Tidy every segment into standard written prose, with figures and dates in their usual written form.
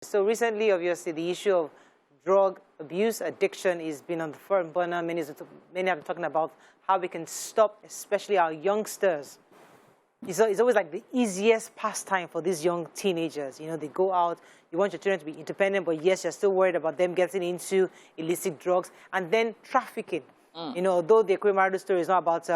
So recently, obviously, the issue of drug abuse, addiction has been on the front burner. Many have been talking about how we can stop, especially our youngsters. It's always like the easiest pastime for these young teenagers. You know, they go out, you want your children to be independent, but yes, you're still worried about them getting into illicit drugs. And then trafficking. You know, although the Ekwe story is not about,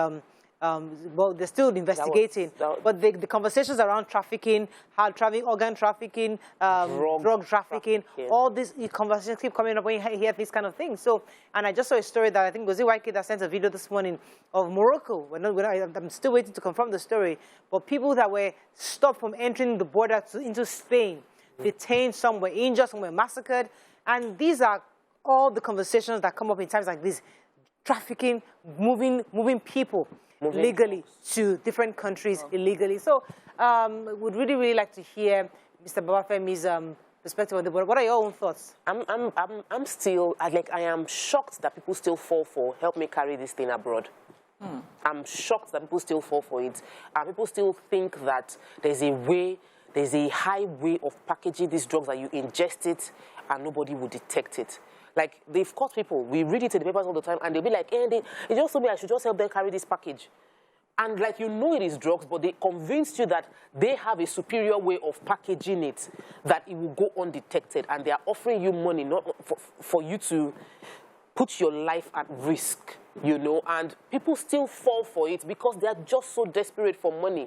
well, they're still investigating. But the conversations around trafficking, organ trafficking, drug trafficking, all these conversations keep coming up when you hear these kind of things. So, and I just saw a story that I think was YK that sent a video this morning of Morocco. I'm still waiting to confirm the story. But people that were stopped from entering the border into Spain, detained somewhere, injured somewhere, massacred. And these are all the conversations that come up in times like this. Trafficking, moving people legally to different countries illegally. So would really like to hear Mr. Babafemi's perspective on the board. What are your own thoughts? I'm still, I am shocked that people still fall for help me carry this thing abroad. I'm shocked that people still fall for it. And people still think that there's a high way of packaging these drugs that you ingest it and nobody will detect it. Like, they've caught people. We read it in the papers all the time, and they'll be like, they just told me I should just help them carry this package. And, like, you know it is drugs, but they convinced you that they have a superior way of packaging it, that it will go undetected, and they are offering you money not for you to put your life at risk, you know, and people still fall for it because they are just so desperate for money.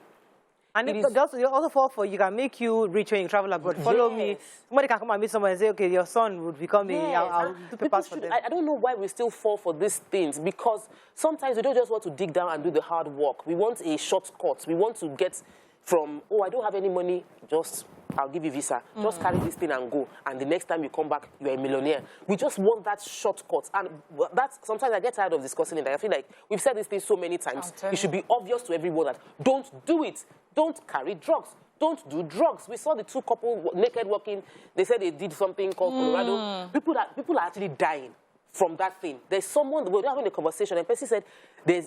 And they also fall for you can make you rich when you travel abroad. Follow me. Somebody can come and meet someone and say, okay, your son would become I'll do papers for them. I don't know why we still fall for these things, because sometimes we don't just want to dig down and do the hard work. We want a shortcut. We want to get from, oh, I don't have any money, just, I'll give you visa. Just carry this thing and go. And the next time you come back, you're a millionaire. We just want that shortcut. And that's, sometimes I get tired of discussing it. I feel like we've said this thing so many times. It should be obvious to everyone that don't do it. Don't carry drugs. Don't do drugs. We saw the two couple naked walking. They said they did something called Colorado. People are actually dying from that thing. There's someone, we were having a conversation, and Percy said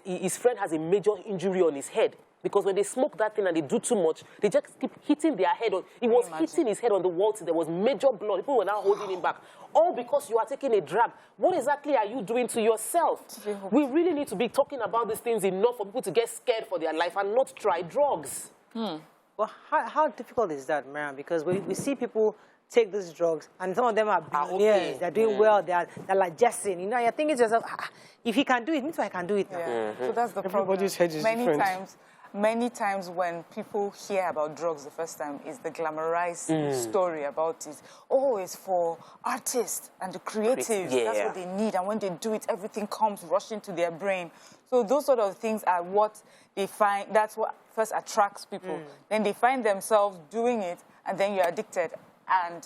his friend has a major injury on his head. Because when they smoke that thing and they do too much, they just keep hitting their head. He was hitting his head on the wall till there was major blood. People were now holding him back. All because you are taking a drug. What exactly are you doing to yourself? We really need to be talking about these things enough for people to get scared for their life and not try drugs. Well, how difficult is that, Mariam? Because we see people take these drugs, and some of them are billionaires. They're doing well. They're like Justin. You know, you're thinking to yourself, if he can do it, means I can do it now. So that's the problem. Everybody's head is different. Many times when people hear about drugs the first time, is the glamorized story about it. Oh, it's for artists and the creatives. That's what they need. And when they do it, everything comes rushing to their brain. So those sort of things are what they find, that's what first attracts people. Then they find themselves doing it, and then you're addicted. And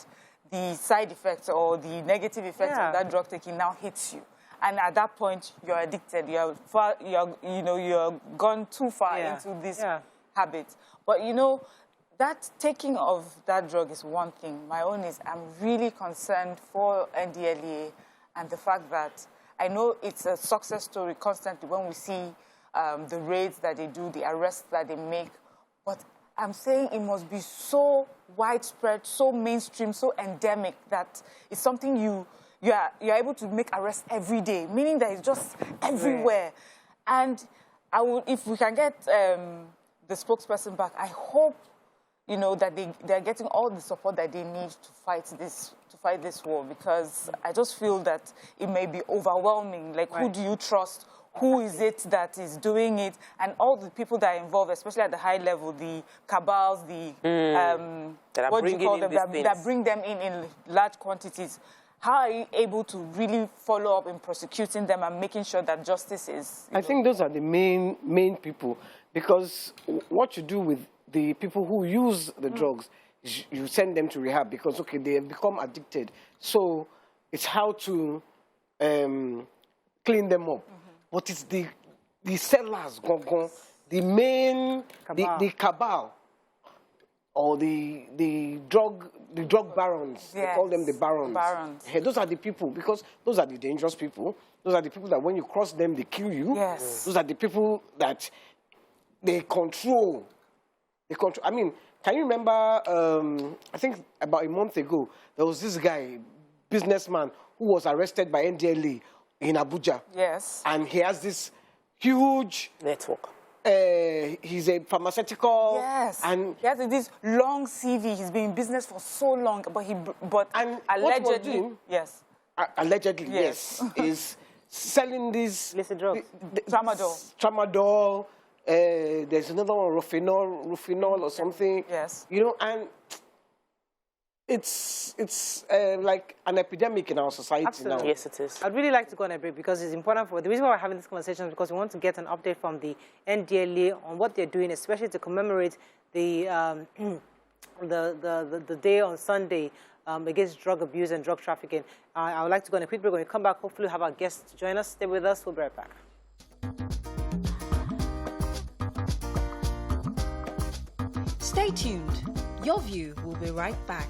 the side effects or the negative effects of that drug taking now hits you. And at that point, you're addicted. You're gone too far into this habit. But you know, that taking of that drug is one thing. My own is I'm really concerned for NDLEA and the fact that I know it's a success story constantly when we see the raids that they do, the arrests that they make. But I'm saying it must be so widespread, so mainstream, so endemic that it's something you're able to make arrests every day, meaning that it's just everywhere. And I would, if we can get the spokesperson back, I hope, you know, that they're getting all the support that they need to fight this war, because I just feel that it may be overwhelming. Like, who do you trust? Who is it that is doing it? And all the people that are involved, especially at the high level, the cabals, what do you call them, that bring them in large quantities. How are you able to really follow up in prosecuting them and making sure that justice is... I think those are the main people, because what you do with the people who use the drugs, you send them to rehab because, okay, they have become addicted. So it's how to clean them up. But it's the sellers, the main, the cabal, or the drug barons. They call them the barons. Hey, those are the people, because those are the dangerous people. Those are the people that when you cross them, they kill you. Those are the people that they control. I mean, can you remember, I think about a month ago, there was this guy, businessman, who was arrested by NDLEA in Abuja. Yes. And he has this huge network. He's a pharmaceutical. Yes. And he has this long CV. He's been in business for so long, but and allegedly, doing, yes. Allegedly, yes, is selling these illicit drugs. Tramadol. There's another one, Rufinol or something. Yes. You know, and it's like an epidemic in our society. Absolutely. Now. Yes, it is. I'd really like to go on a break because it's important for the reason why we're having this conversation is because we want to get an update from the NDLEA on what they're doing, especially to commemorate the the day on Sunday against drug abuse and drug trafficking. I would like to go on a quick break. When we come back, hopefully we'll have our guests join us. Stay with us. We'll be right back. Stay tuned. Your View will be right back.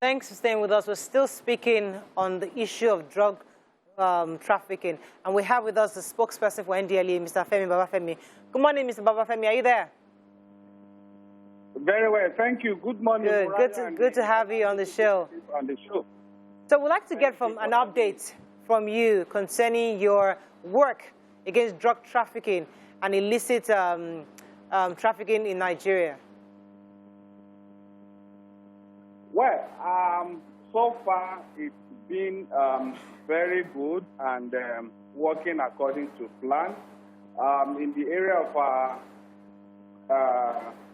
Thanks for staying with us. We're still speaking on the issue of drug trafficking, and we have with us the spokesperson for NDLEA, Mr. Femi Babafemi. Good morning, Mr. Babafemi. Are you there? Very well, thank you. Good morning. Good to have you on the show. So we'd like to get an update from you concerning your work against drug trafficking and illicit trafficking in Nigeria. Well, so far it's been very good and working according to plan. In the area of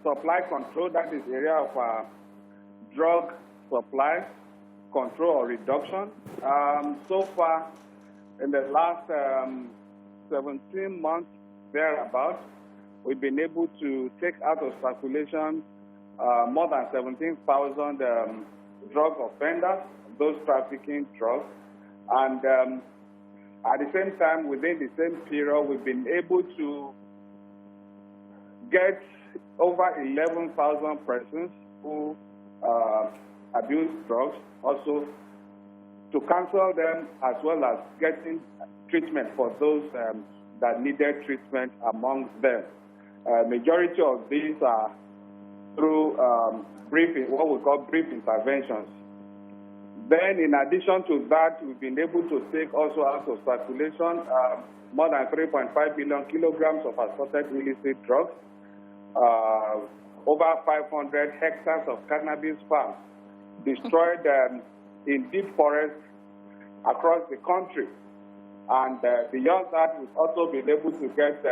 supply control, that is the area of drug supply control or reduction. So far, in the last 17 months, thereabouts, we've been able to take out of circulation more than 17,000 drug offenders, those trafficking drugs. And at the same time, within the same period, we've been able to get over 11,000 persons who abuse drugs, also to counsel them as well as getting treatment for those that needed treatment among them. Majority of these are through what we call brief interventions. Then, in addition to that, we've been able to take also out of circulation more than 3.5 billion kilograms of assorted illicit drugs, over 500 hectares of cannabis farms destroyed in deep forests across the country. And beyond that, we've also been able to get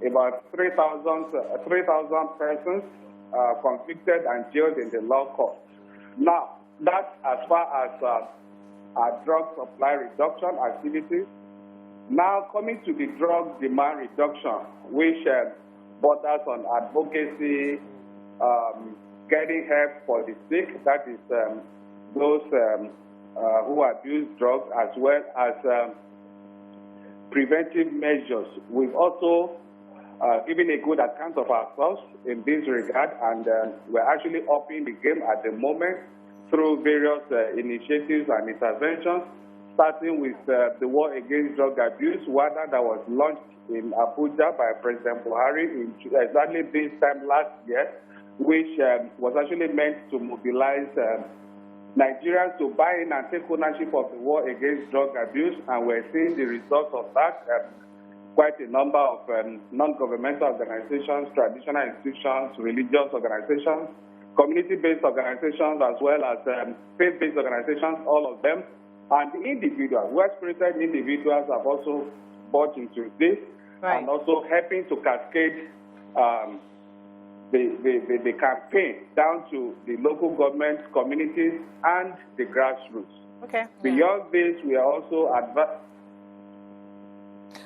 about 3,000 persons convicted and jailed in the law court. Now, that's as far as our drug supply reduction activities. Now, coming to the drug demand reduction, which borders on advocacy, getting help for the sick, that is those who abuse drugs, as well as preventive measures. We've also given a good account of ourselves in this regard, and we're actually upping the game at the moment through various initiatives and interventions, starting with the War Against Drug Abuse, WADA, that was launched in Abuja by President Buhari in exactly this time last year, which was actually meant to mobilize Nigerians to buy in and take ownership of the war against drug abuse, and we're seeing the results of that. Quite a number of non-governmental organizations, traditional institutions, religious organizations, community-based organizations, as well as faith-based organizations, all of them, and the individuals, well-spirited individuals have also bought into this, right, and also helping to cascade the campaign down to the local government, communities, and the grassroots. Okay. Beyond this, we are also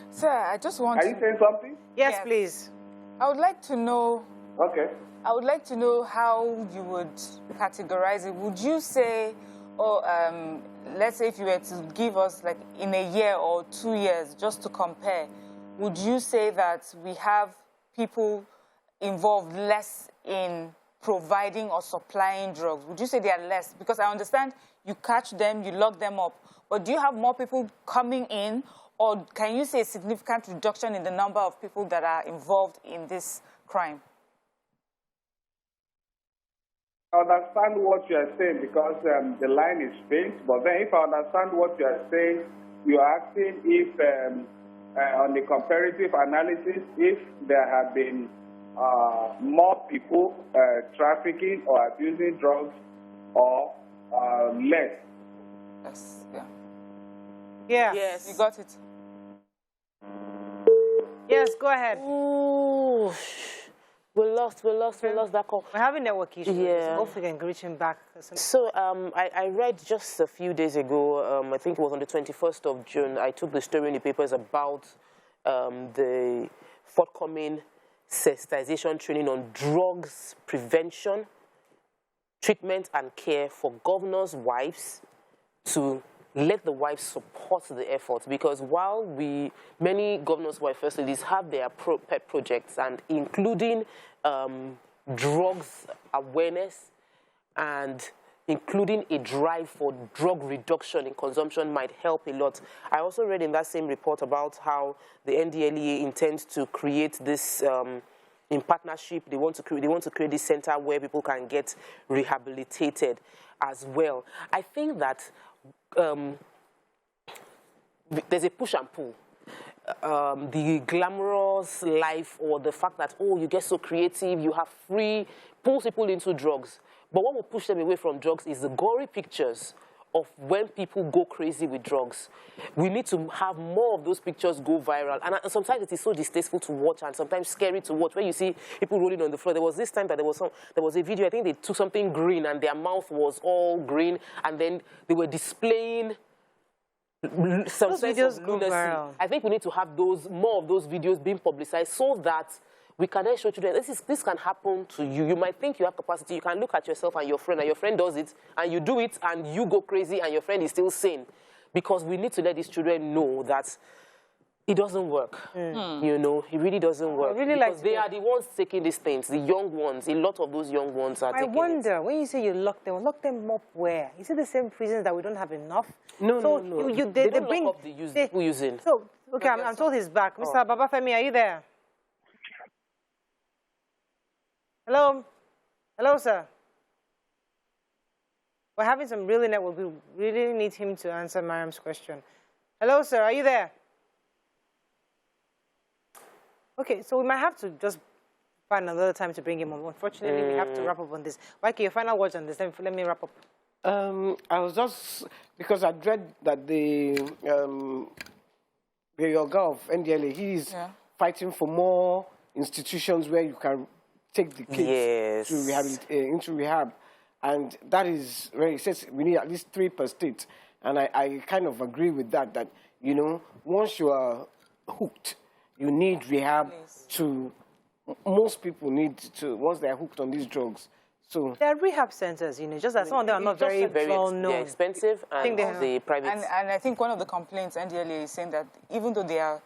Sir, I just want to... Are you saying something? Yes, please. I would like to know... Okay. I would like to know how you would categorize it. Would you say, or let's say if you were to give us like in a year or 2 years, just to compare, would you say that we have people involved less in providing or supplying drugs? Would you say they are less? Because I understand you catch them, you lock them up, but do you have more people coming in, or can you say a significant reduction in the number of people that are involved in this crime? I understand what you are saying because the line is faint, but then if I understand what you are saying, you are asking if, on the comparative analysis, if there have been more people trafficking or abusing drugs or less. Yes, yeah. Yeah. Yes. You got it. Yes, go ahead. Ooh. We lost that call. We're having network issues. Yeah. Hopefully we can reach him back. So I read just a few days ago, I think it was on the 21st of June, I took the story in the papers about the forthcoming sensitization training on drugs prevention, treatment and care for governors' wives to let the wives support the effort, because while many governors' wives, first ladies, have their pet projects, and including drugs awareness and including a drive for drug reduction in consumption might help a lot. I also read in that same report about how the NDLEA intends to create this in partnership. They want to create this center where people can get rehabilitated as well. I think that there's a push and pull. The glamorous life, or the fact that, oh, you get so creative, you have free, pulls people into drugs. But what will push them away from drugs is the gory pictures of when people go crazy with drugs. We need to have more of those pictures go viral. And sometimes it is so distasteful to watch and sometimes scary to watch. When you see people rolling on the floor, there was this time that there was a video, I think they took something green and their mouth was all green, and then they were displaying some sense of lunacy. I think we need to have more of those videos being publicized so that we can then show children, this can happen to you. You might think you have capacity. You can look at yourself and your friend does it, and you do it, and you go crazy, and your friend is still sane. Because we need to let these children know that it doesn't work. You know, it really doesn't work. Really, because they are the ones taking these things, the young ones. A lot of those young ones are taking it. I wonder, when you say you lock them up where? Is it the same prisons that we don't have enough? No, so no. They don't bring, lock up the people using. So, okay, I'm told he's back. Mr. Babafemi, are you there? Hello? Hello, sir. We're having some really network. We really need him to answer Mariam's question. Hello, sir. Are you there? Okay, so we might have to just find another time to bring him on. Unfortunately, we have to wrap up on this. Waiki, your final words on this. Let me wrap up. I was just, because I dread that the Yoga of NDLEA, he's fighting for more institutions where you can take the kids to into rehab. And that is where he says we need at least 3 per state. And I kind of agree with that, you know, once you are hooked, you need rehab to, most people need to, once they're hooked on these drugs. So there are rehab centers, you know, just that some of them are not very well known. They're expensive, and the private. And I think one of the complaints NDLEA is saying that even though there are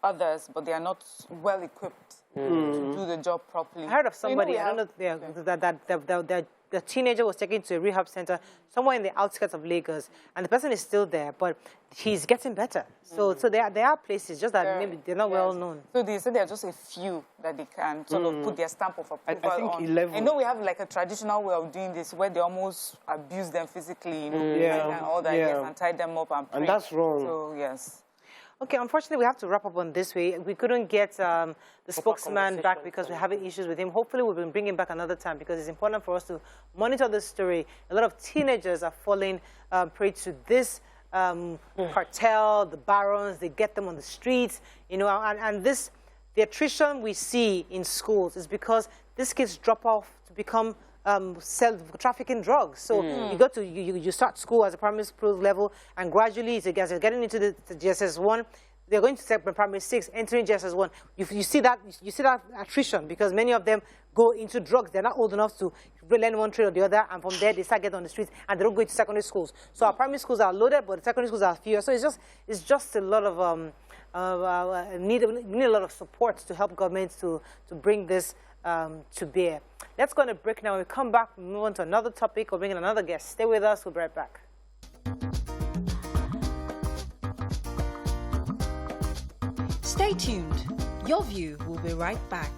others, but they are not well equipped to do the job properly. I heard of somebody, I don't know, the teenager was taken to a rehab center somewhere in the outskirts of Lagos, and the person is still there, but he's getting better. So there are places, just that maybe they're not well known. So they say there are just a few that they can sort of put their stamp of approval I think on. 11. I know we have like a traditional way of doing this where they almost abuse them physically, you know, and all that, and tie them up and that's wrong. So, yes. Okay, unfortunately, we have to wrap up on this way. We couldn't get the spokesman back because we're having issues with him. Hopefully, we'll bring him back another time because it's important for us to monitor this story. A lot of teenagers are falling prey to this cartel, the barons. They get them on the streets, you know, and the attrition we see in schools is because these kids drop off to become trafficking drugs. So you start school as a primary school level, and gradually as you're getting into the GSS1, they're going to primary 6, entering GSS1. You see that attrition because many of them go into drugs. They're not old enough to learn one trade or the other, and from there they start getting on the streets, and they don't go into secondary schools. So our primary schools are loaded, but the secondary schools are fewer. So it's just a lot of we need a lot of support to help governments to bring this to bear. Let's go on a break now. When we come back, we move on to another topic or bring in another guest. Stay with us. We'll be right back. Stay tuned. Your View will be right back.